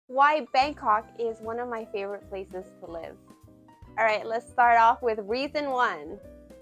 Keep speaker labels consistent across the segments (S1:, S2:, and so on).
S1: Why Bangkok is one of my favorite places to live. All right, let's start off with reason one.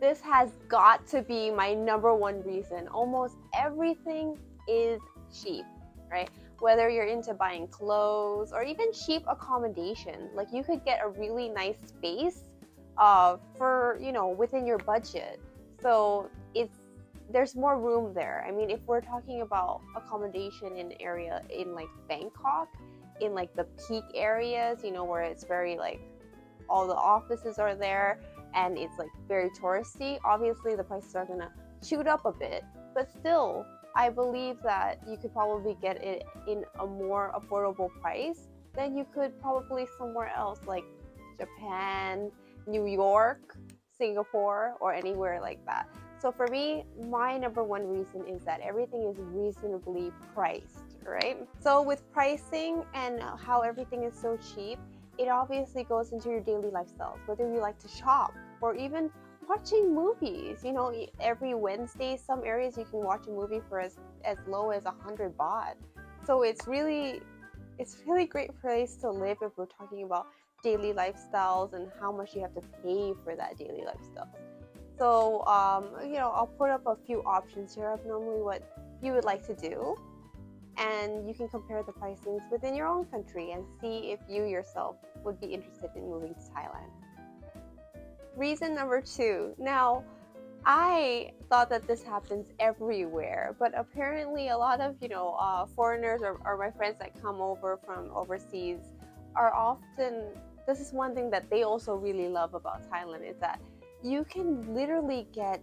S1: This has got to be my number one reason. Almost everything is cheap, right? Whether you're into buying clothes or even cheap accommodation, like you could get a really nice space for, within your budget. So there's more room there. I mean, if we're talking about accommodation in area in like Bangkok, in like the peak areas, where it's very like all the offices are there and it's like very touristy, obviously the prices are gonna shoot up a bit. But still, I believe that you could probably get it in a more affordable price than you could probably somewhere else like Japan, New York, Singapore, or anywhere like that. So for me, my number one reason is that everything is reasonably priced, right? So with pricing and how everything is so cheap, it obviously goes into your daily lifestyles, whether you like to shop or even watching movies. Every Wednesday, some areas you can watch a movie for as low as 100 baht. So it's really great place to live if we're talking about daily lifestyles and how much you have to pay for that daily lifestyle. So, I'll put up a few options here of normally what you would like to do, and you can compare the pricings within your own country and see if you yourself would be interested in moving to Thailand. Reason number two. Now, I thought that this happens everywhere, but apparently a lot of foreigners or my friends that come over from overseas are often. This is one thing that they also really love about Thailand is that you can literally get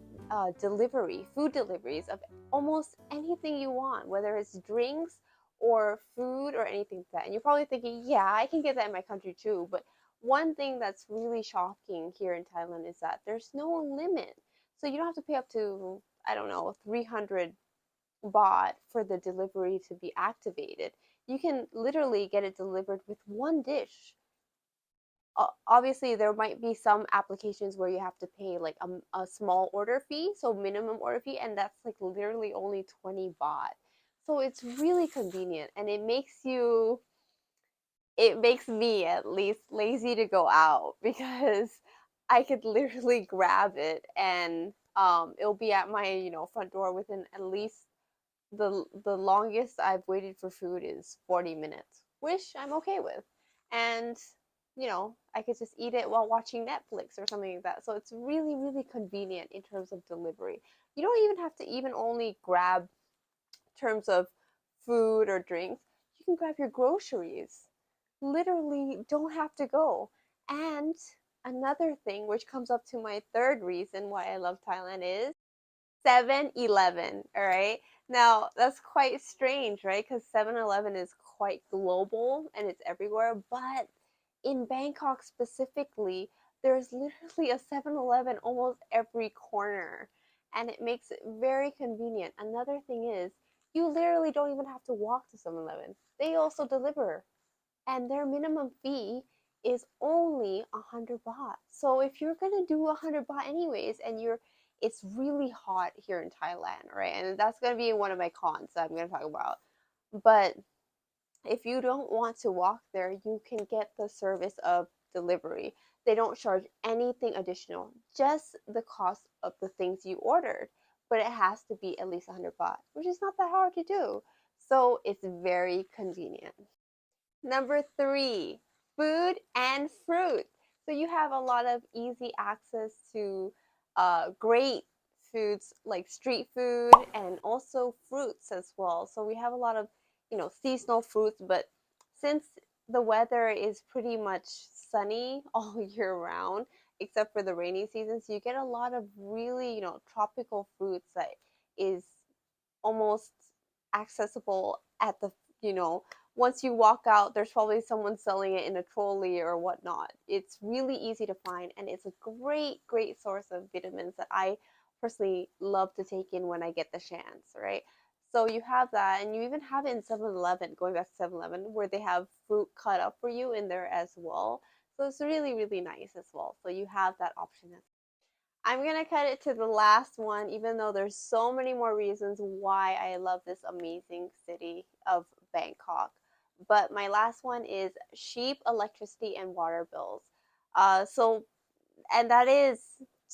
S1: food deliveries of almost anything you want, whether it's drinks or food or anything like that. And you're probably thinking, yeah, I can get that in my country too, but one thing that's really shocking here in Thailand is that there's no limit, so you don't have to pay up to, I don't know, 300 baht for the delivery to be activated. You can literally get it delivered with one dish. Obviously, there might be some applications where you have to pay like a small order fee, so minimum order fee, and that's like literally only 20 baht. So it's really convenient, and it makes me at least lazy to go out because I could literally grab it and it'll be at my front door within at least the longest I've waited for food is 40 minutes, which I'm okay with. And I could just eat it while watching Netflix or something like that. So it's really, really convenient in terms of delivery. You don't even have to even only grab terms of food or drinks. You can grab your groceries. Literally don't have to go. And another thing which comes up to my third reason why I love Thailand is 7-Eleven, all right? Now, that's quite strange, right? Because 7-Eleven is quite global and it's everywhere. But in Bangkok specifically, there's literally a 7-Eleven almost every corner. And it makes it very convenient. Another thing is, you literally don't even have to walk to 7-Eleven. They also deliver. And their minimum fee is only 100 baht. So if you're gonna do 100 baht anyways, and it's really hot here in Thailand, right? And that's gonna be one of my cons that I'm gonna talk about. But if you don't want to walk there, you can get the service of delivery. They don't charge anything additional, just the cost of the things you ordered. But it has to be at least 100 baht, which is not that hard to do. So it's very convenient. Number three, food and fruit. So you have a lot of easy access to great foods like street food and also fruits as well. So we have a lot of, seasonal fruits, but since the weather is pretty much sunny all year round, except for the rainy seasons, you get a lot of really, tropical fruits that is almost accessible at the you know once you walk out, there's probably someone selling it in a trolley or whatnot. It's really easy to find, and it's a great source of vitamins that I personally love to take in when I get the chance, right? So you have that, and you even have it in 7-Eleven, going back to 7-Eleven, where they have fruit cut up for you in there as well. So it's really, really nice as well. So you have that option. I'm gonna cut it to the last one, even though there's so many more reasons why I love this amazing city of Bangkok. But my last one is cheap electricity and water bills. So and that is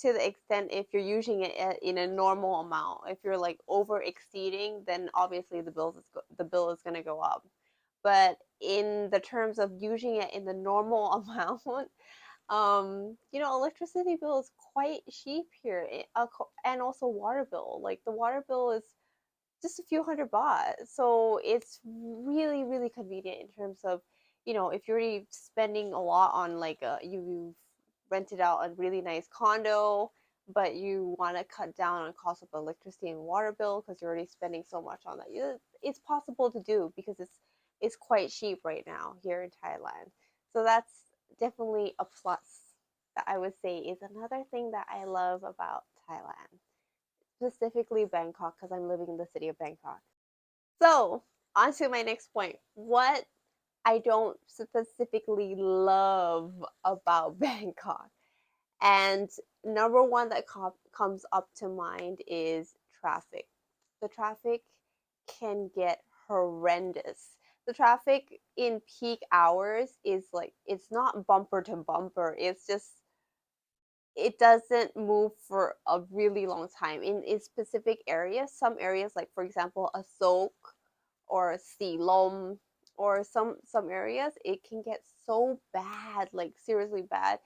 S1: to the extent if you're using it in a normal amount. If you're like over exceeding, then obviously the bill is going to go up. But in the terms of using it in the normal amount, electricity bill is quite cheap here, and also water bill. Like the water bill is just a few hundred baht. So it's really, really convenient in terms of, if you're already spending a lot on like you've rented out a really nice condo, but you want to cut down on cost of electricity and water bill because you're already spending so much on that. It's possible to do because it's quite cheap right now here in Thailand. So that's definitely a plus that I would say is another thing that I love about Thailand, specifically Bangkok, because I'm living in the city of Bangkok. So, on to my next point. What I don't specifically love about Bangkok. And number one that comes up to mind is traffic. The traffic can get horrendous. The traffic in peak hours is like, it's not bumper to bumper. It's just it doesn't move for a really long time in specific areas. Some areas, like for example, a Sok or Silom, or some areas, it can get so bad, like seriously bad.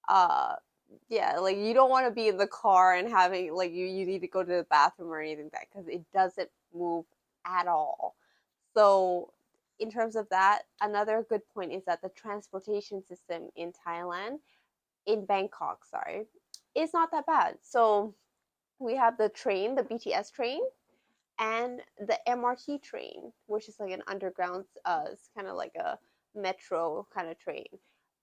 S1: Uh, yeah, like you don't want to be in the car and having like you need to go to the bathroom or anything like that because it doesn't move at all. So in terms of that, another good point is that the transportation system in Bangkok, sorry, it's not that bad. So we have the train, the BTS train, and the MRT train, which is like an underground, it's kind of like a metro kind of train,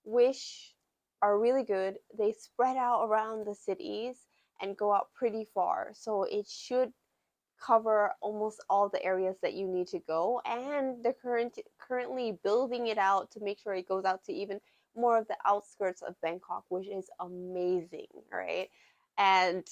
S1: which are really good. They spread out around the cities and go out pretty far. So it should cover almost all the areas that you need to go, and they're currently building it out to make sure it goes out to even more of the outskirts of Bangkok, which is amazing, right? And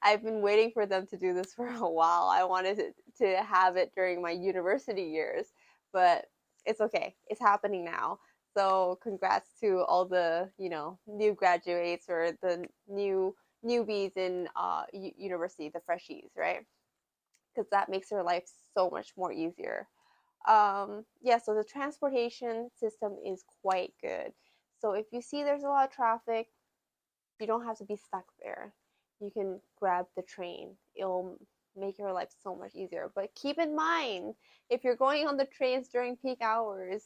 S1: I've been waiting for them to do this for a while. I wanted to have it during my university years, but it's okay, it's happening now. So congrats to all the new graduates or the newbies in university, the freshies, right? Because that makes their life so much more easier. Yeah, so the transportation system is quite good. So if you see there's a lot of traffic, you don't have to be stuck there. You can grab the train. It'll make your life so much easier. But keep in mind, if you're going on the trains during peak hours,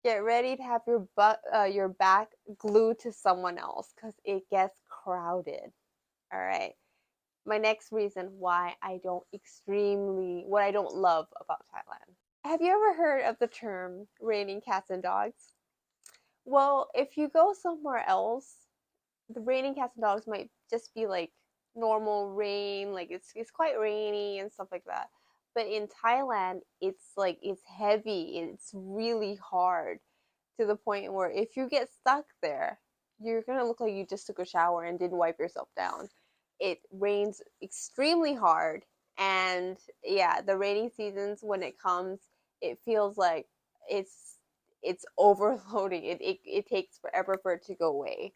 S1: get ready to have your back glued to someone else because it gets crowded. All right. My next reason why what I don't love about Thailand. Have you ever heard of the term raining cats and dogs? Well, if you go somewhere else, the raining cats and dogs might just be like normal rain, like it's quite rainy and stuff like that. But in Thailand, it's like it's heavy, it's really hard to the point where if you get stuck there, you're gonna look like you just took a shower and didn't wipe yourself down. It rains extremely hard, and yeah, the rainy seasons when it comes, it feels like it's it's overloading. It takes forever for it to go away,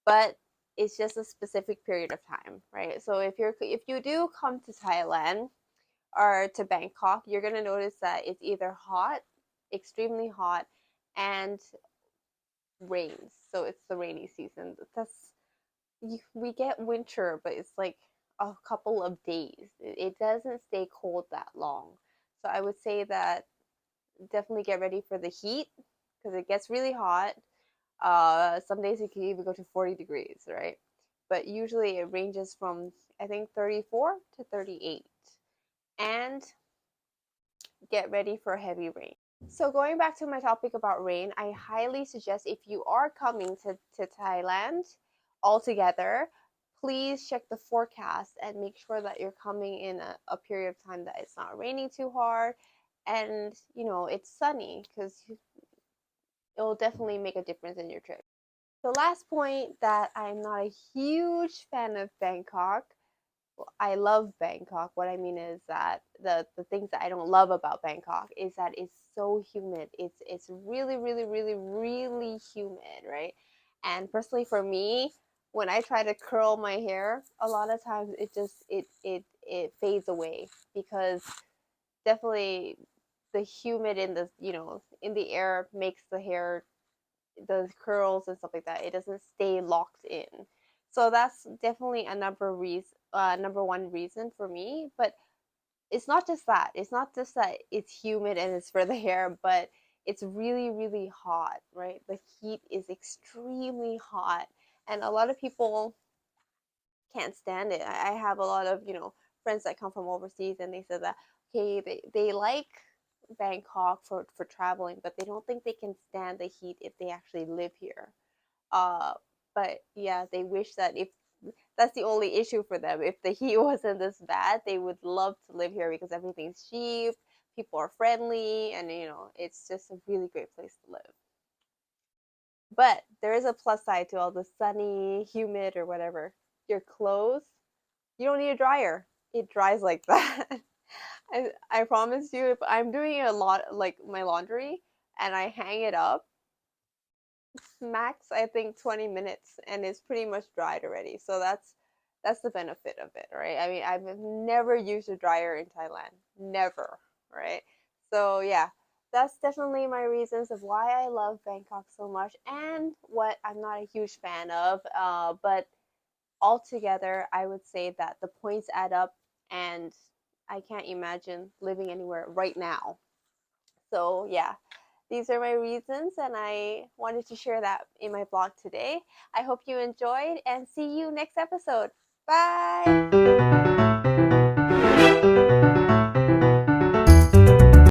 S1: but it's just a specific period of time, right? So if you do come to Thailand or to Bangkok, you're gonna notice that it's either hot, extremely hot, and rains. So it's the rainy season. We get winter, but it's like a couple of days. It doesn't stay cold that long. So I would say that definitely get ready for the heat because it gets really hot. Some days it can even go to 40 degrees, right? But usually it ranges from, I think, 34 to 38. And get ready for heavy rain. So going back to my topic about rain, I highly suggest if you are coming to Thailand altogether, please check the forecast and make sure that you're coming in a period of time that it's not raining too hard and it's sunny because it will definitely make a difference in your trip. The last point that I'm not a huge fan of Bangkok I love Bangkok. What I mean is that the things that I don't love about Bangkok is that it's so humid. It's really really really really humid, right? And personally for me, when I try to curl my hair, a lot of times it fades away because definitely the humid in the in the air makes the hair, the curls and stuff like that, it doesn't stay locked in. So that's definitely a number one reason for me. But it's not just that. It's not just that it's humid and it's for the hair, but it's really really hot, right? The heat is extremely hot, and a lot of people can't stand it. I have a lot of friends that come from overseas, and they said that okay, they like Bangkok for traveling, but they don't think they can stand the heat if they actually live here. Uh, but yeah, they wish that if that's the only issue for them, if the heat wasn't this bad, they would love to live here because everything's cheap, people are friendly, and it's just a really great place to live. But there is a plus side to all the sunny, humid, or whatever. Your clothes, you don't need a dryer. It dries like that. I promise you, if I'm doing a lot like my laundry and I hang it up, max I think 20 minutes and it's pretty much dried already. So that's the benefit of it, right? I mean, I've never used a dryer in Thailand. Never, right? So yeah, that's definitely my reasons of why I love Bangkok so much and what I'm not a huge fan of. But altogether, I would say that the points add up, and I can't imagine living anywhere right now. So, yeah, these are my reasons, and I wanted to share that in my blog today. I hope you enjoyed, and see you next episode. Bye.